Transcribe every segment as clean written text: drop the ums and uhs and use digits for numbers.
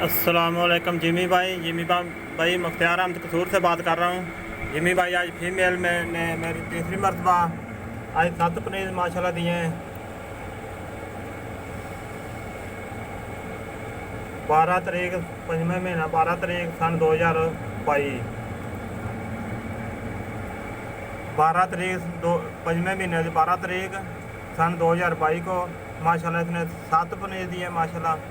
अस्सलामुअलैकुम जिमी भाई मुख्तियार अहमद कसूर से बात कर रहा हूँ। जिमी भाई आज फीमेल में ने मेरी तीसरी मरतबा आज 7 पनीर माशाल्लाह दिए हैं। 12 तारीख 5वें महीना 12 तारीख सन 2022 12 तारीख 5वें महीने की 12 तारीख सन 2022 को माशाल्लाह इसने 7 पनीर दिए माशाल्लाह।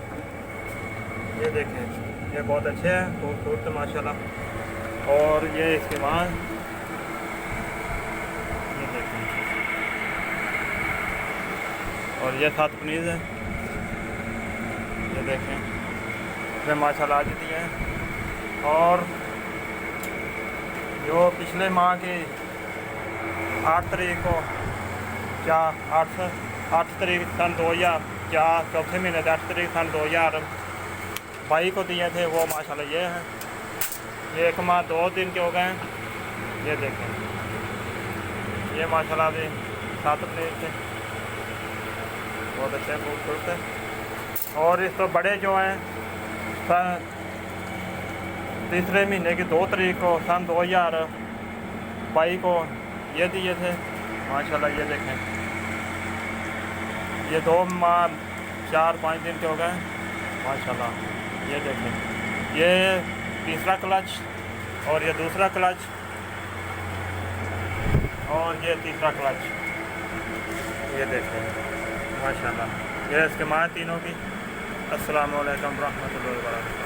ये देखें, ये बहुत अच्छे हैं, खूबसूरत माशाल्लाह। और ये इसके बाद ये देखें, और ये 7 पनीर है। ये देखें, इसमें माशाल्लाह आज दिए हैं। और जो पिछले माह की 8 तारीख को 8 तारीख सन 2004 चौथे महीने 8 तारीख सन 2022 को दिए थे, वो माशाल्लाह ये हैं। ये 1 माह 2 दिन के हो गए हैं। ये देखें, ये माशाल्लाह अभी 7 पनीर थे, बहुत अच्छे खूबसूरत है। और इस तो बड़े जो हैं तीसरे महीने की 2 तारीख को सन 2022 को ये दिए थे माशाल्लाह। ये देखें, ये 2 माह 4-5 दिन के हो गए माशाल्लाह। ये देखें, ये तीसरा क्लच और ये दूसरा क्लच और ये तीसरा क्लच। ये देखें माशाल्लाह, ये इसके माँ तीनों की। अस्सलामु अलैकुम रहमतुल्लाहि व बरकातहू।